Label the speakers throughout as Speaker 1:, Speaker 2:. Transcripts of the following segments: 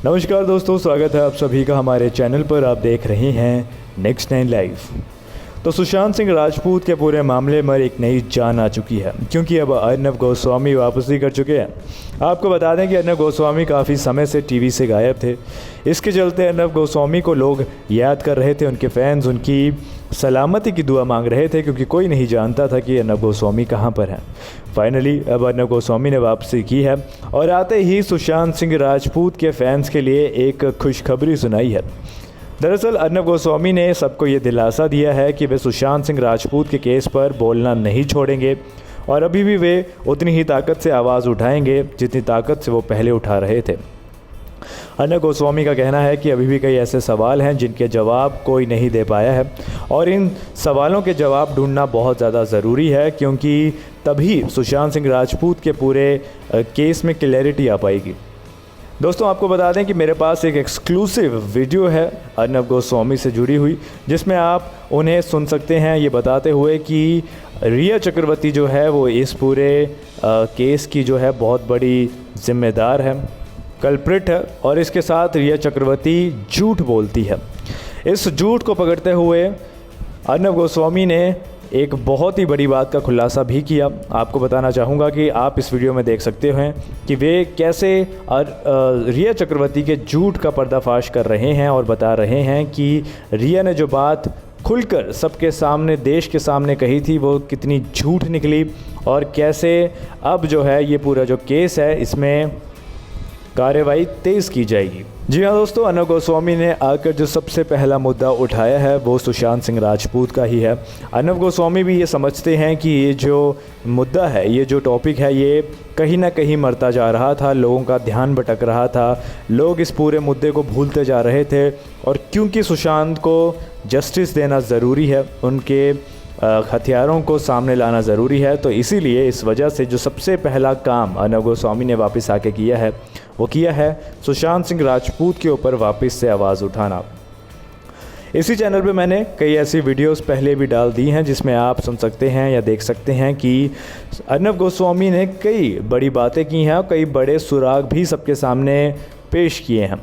Speaker 1: नमस्कार दोस्तों, स्वागत है आप सभी का हमारे चैनल पर। आप देख रहे हैं नेक्स्ट 9 लाइव। तो सुशांत सिंह राजपूत के पूरे मामले में एक नई जान आ चुकी है, क्योंकि अब अर्नब गोस्वामी वापसी कर चुके हैं। आपको बता दें कि अर्नब गोस्वामी काफ़ी समय से टीवी से गायब थे। इसके चलते अर्नब गोस्वामी को लोग याद कर रहे थे, उनके फैंस उनकी सलामती की दुआ मांग रहे थे, क्योंकि कोई नहीं जानता था कि अर्नब गोस्वामी कहाँ पर हैं। फाइनली अब अर्नब गोस्वामी ने वापसी की है और आते ही सुशांत सिंह राजपूत के फैंस के लिए एक खुशखबरी सुनाई है। दरअसल अर्नब गोस्वामी ने सबको ये दिलासा दिया है कि वे सुशांत सिंह राजपूत के केस पर बोलना नहीं छोड़ेंगे और अभी भी वे उतनी ही ताकत से आवाज़ उठाएंगे जितनी ताकत से वो पहले उठा रहे थे। अर्नब गोस्वामी का कहना है कि अभी भी कई ऐसे सवाल हैं जिनके जवाब कोई नहीं दे पाया है और इन सवालों के जवाब ढूंढना बहुत ज़्यादा ज़रूरी है, क्योंकि तभी सुशांत सिंह राजपूत के पूरे केस में क्लैरिटी आ पाएगी। दोस्तों, आपको बता दें कि मेरे पास एक एक्सक्लूसिव वीडियो है अर्नब गोस्वामी से जुड़ी हुई, जिसमें आप उन्हें सुन सकते हैं ये बताते हुए कि रिया चक्रवर्ती जो है वो इस पूरे केस की जो है बहुत बड़ी जिम्मेदार है, कल्प्रिट है, और इसके साथ रिया चक्रवर्ती झूठ बोलती है। इस झूठ को पकड़ते हुए अर्नब गोस्वामी ने एक बहुत ही बड़ी बात का खुलासा भी किया। आपको बताना चाहूँगा कि आप इस वीडियो में देख सकते हैं कि वे कैसे रिया चक्रवर्ती के झूठ का पर्दाफाश कर रहे हैं और बता रहे हैं कि रिया ने जो बात खुलकर सबके सामने, देश के सामने कही थी, वो कितनी झूठ निकली और कैसे अब जो है ये पूरा जो केस है इसमें कार्रवाई तेज़ की जाएगी। जी हाँ दोस्तों, अर्नब गोस्वामी ने आकर जो सबसे पहला मुद्दा उठाया है वो सुशांत सिंह राजपूत का ही है। अर्नब गोस्वामी भी ये समझते हैं कि ये जो मुद्दा है, ये जो टॉपिक है, ये कहीं ना कहीं मरता जा रहा था, लोगों का ध्यान भटक रहा था, लोग इस पूरे मुद्दे को भूलते जा रहे थे। और क्योंकि सुशांत को जस्टिस देना ज़रूरी है, उनके हथियारों को सामने लाना ज़रूरी है, तो इसीलिए इस वजह से जो सबसे पहला काम अर्नब गोस्वामी ने वापस आके किया है वो किया है सुशांत सिंह राजपूत के ऊपर वापस से आवाज़ उठाना। इसी चैनल पे मैंने कई ऐसी वीडियोस पहले भी डाल दी हैं जिसमें आप सुन सकते हैं या देख सकते हैं कि अर्नब गोस्वामी ने कई बड़ी बातें की हैं और कई बड़े सुराग भी सबके सामने पेश किए हैं।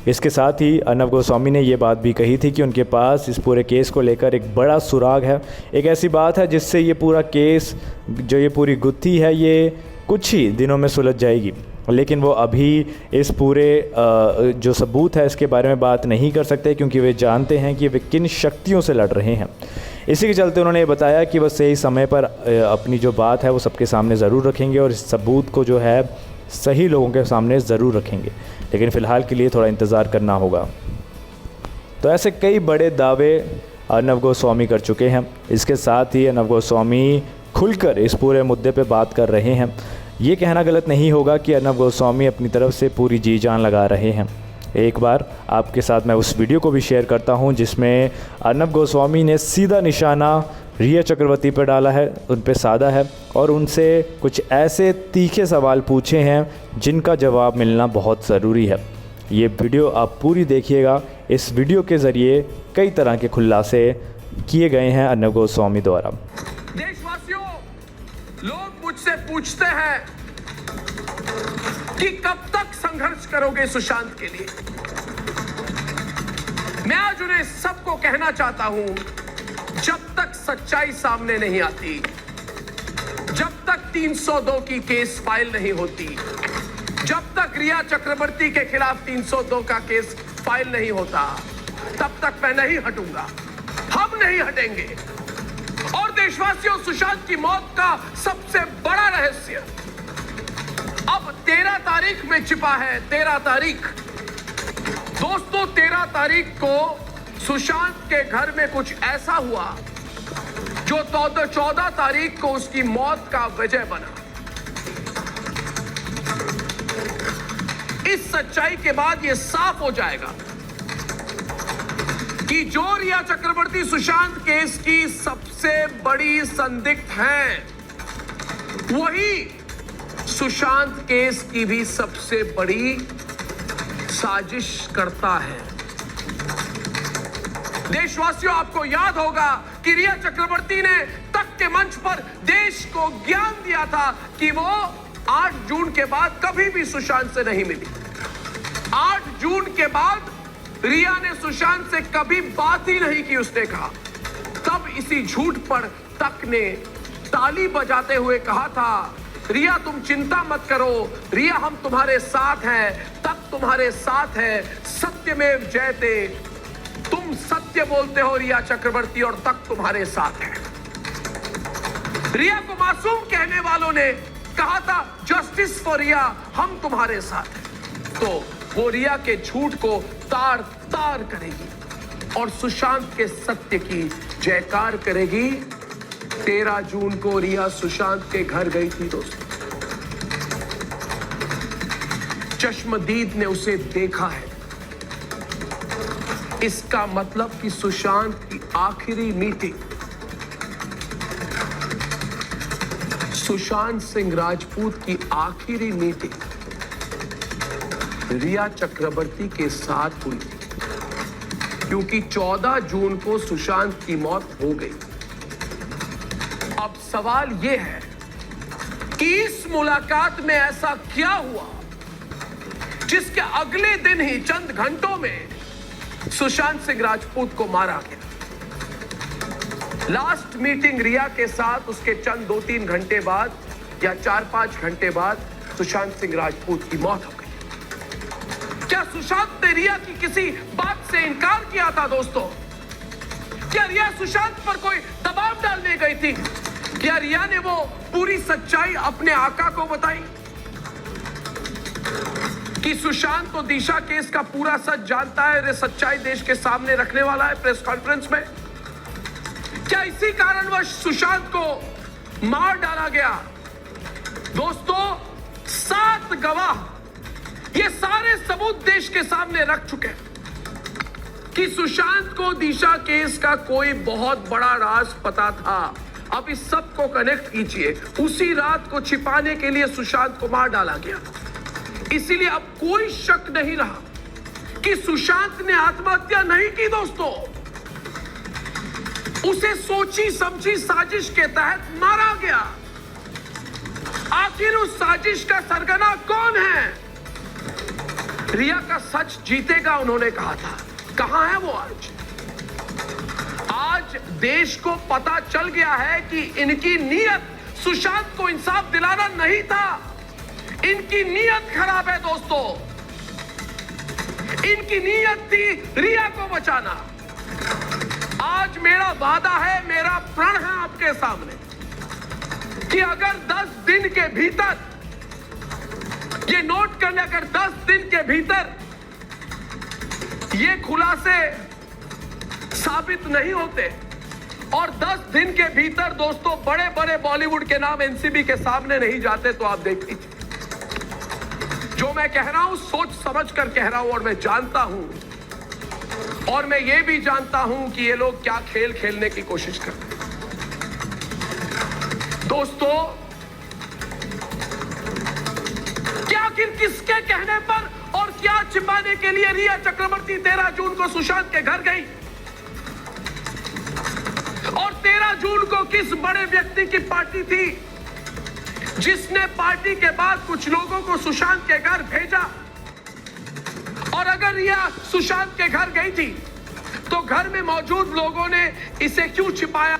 Speaker 1: इसके साथ ही अर्नब गोस्वामी ने ये बात भी कही थी कि उनके पास इस पूरे केस को लेकर एक बड़ा सुराग है, एक ऐसी बात है जिससे ये पूरा केस, जो ये पूरी गुत्थी है, ये कुछ ही दिनों में सुलझ जाएगी। लेकिन वो अभी इस पूरे जो सबूत है इसके बारे में बात नहीं कर सकते, क्योंकि वे जानते हैं कि वे किन शक्तियों से लड़ रहे हैं। इसी के चलते उन्होंने ये बताया कि वह सही समय पर अपनी जो बात है वो सबके सामने ज़रूर रखेंगे और इस सबूत को जो है सही लोगों के सामने ज़रूर रखेंगे, लेकिन फ़िलहाल के लिए थोड़ा इंतज़ार करना होगा। तो ऐसे कई बड़े दावे अर्नब गोस्वामी कर चुके हैं। इसके साथ ही अर्नब गोस्वामी खुलकर इस पूरे मुद्दे पे बात कर रहे हैं। ये कहना गलत नहीं होगा कि अर्नब गोस्वामी अपनी तरफ से पूरी जी जान लगा रहे हैं। एक बार आपके साथ मैं उस वीडियो को भी शेयर करता हूं जिसमें अर्नब गोस्वामी ने सीधा निशाना रिया चक्रवर्ती पर डाला है, उन पे साधा है और उनसे कुछ ऐसे तीखे सवाल पूछे हैं जिनका जवाब मिलना बहुत ज़रूरी है। ये वीडियो आप पूरी देखिएगा। इस वीडियो के ज़रिए कई तरह के खुलासे किए गए हैं अर्नब गोस्वामी द्वारा।
Speaker 2: देशवासियों, लोग मुझसे पूछते हैं कि कब तक संघर्ष करोगे सुशांत के लिए। मैं आज उन्हें सबको कहना चाहता हूं, जब तक सच्चाई सामने नहीं आती, जब तक 302 की केस फाइल नहीं होती, जब तक रिया चक्रवर्ती के खिलाफ 302 का केस फाइल नहीं होता, तब तक मैं नहीं हटूंगा, हम नहीं हटेंगे। और देशवासियों, सुशांत की मौत का सबसे बड़ा रहस्य अब 13 तारीख में छिपा है। 13 तारीख दोस्तों, 13 तारीख को सुशांत के घर में कुछ ऐसा हुआ जो 14 तारीख को उसकी मौत का वजह बना। इस सच्चाई के बाद यह साफ हो जाएगा कि जो रिया चक्रवर्ती सुशांत केस की सबसे बड़ी संदिग्ध हैं, वही सुशांत केस की भी सबसे बड़ी साजिश करता है। देशवासियों, आपको याद होगा कि रिया चक्रवर्ती ने तख्त के मंच पर देश को ज्ञान दिया था कि वो 8 जून के बाद कभी भी सुशांत से नहीं मिली। 8 जून के बाद रिया ने सुशांत से कभी बात ही नहीं की। उसने कहा, तब इसी झूठ पर तक ने ताली बजाते हुए कहा था, रिया तुम चिंता मत करो, रिया हम तुम्हारे साथ हैं, तक तुम्हारे साथ है, सत्यमेव जयते, तुम सत्य बोलते हो रिया चक्रवर्ती और तक तुम्हारे साथ है। रिया को मासूम कहने वालों ने कहा था, जस्टिस फॉर रिया, हम तुम्हारे साथ हैं। तो वो रिया के झूठ को तार तार करेगी और सुशांत के सत्य की जयकार करेगी। 13 जून को रिया सुशांत के घर गई थी दोस्तों। चश्मदीद ने उसे देखा है। इसका मतलब कि सुशांत की आखिरी मीटिंग सुशांत सिंह राजपूत की आखिरी मीटिंग रिया चक्रवर्ती के साथ हुई थी, क्योंकि 14 जून को सुशांत की मौत हो गई। अब सवाल यह है कि इस मुलाकात में ऐसा क्या हुआ जिसके अगले दिन ही चंद घंटों में सुशांत सिंह राजपूत को मारा गया। लास्ट मीटिंग रिया के साथ उसके चंद 2-3 घंटे बाद या 4-5 घंटे बाद सुशांत सिंह राजपूत की मौत हो गई। क्या सुशांत ने रिया की किसी बात से इनकार किया था दोस्तों? क्या रिया सुशांत पर कोई दबाव डालने गई थी? क्या रिया ने वो पूरी सच्चाई अपने आका को बताई कि सुशांत तो दिशा केस का पूरा सच जानता है, सच्चाई देश के सामने रखने वाला है प्रेस कॉन्फ्रेंस में? क्या इसी कारणवश सुशांत को मार डाला गया? दोस्तों, 7 गवाह ये सारे सबूत देश के सामने रख चुके हैं कि सुशांत को दिशा केस का कोई बहुत बड़ा राज पता था। अब इस सब को कनेक्ट कीजिए। उसी रात को छिपाने के लिए सुशांत को मार डाला गया। इसीलिए अब कोई शक नहीं रहा कि सुशांत ने आत्महत्या नहीं की दोस्तों। उसे सोची समझी साजिश के तहत मारा गया। आखिर उस साजिश का सरगना कौन है? रिया का सच जीतेगा, उन्होंने कहा था। कहां है वो आज? आज देश को पता चल गया है कि इनकी नीयत सुशांत को इंसाफ दिलाना नहीं था। इनकी नीयत खराब है दोस्तों। इनकी नीयत थी रिया को बचाना। आज मेरा वादा है, मेरा प्रण है आपके सामने कि अगर 10 दिन के भीतर, ये नोट कर ले, अगर 10 दिन के भीतर ये खुलासे साबित नहीं होते और 10 दिन के भीतर दोस्तों बड़े बड़े बॉलीवुड के नाम एनसीबी के सामने नहीं जाते, तो आप देख लीजिए। जो मैं कह रहा हूं सोच समझ कर कह रहा हूं, और मैं जानता हूं, और मैं ये भी जानता हूं कि ये लोग क्या खेल खेलने की कोशिश करते हैं। दोस्तों, क्या आखिर किसके कहने पर और क्या छिपाने के लिए रिया चक्रवर्ती 13 जून को सुशांत के घर गई? और 13 जून को किस बड़े व्यक्ति की पार्टी थी जिसने पार्टी के बाद कुछ लोगों को सुशांत के घर भेजा? और अगर रिया सुशांत के घर गई थी तो घर में मौजूद लोगों ने इसे क्यों छिपाया?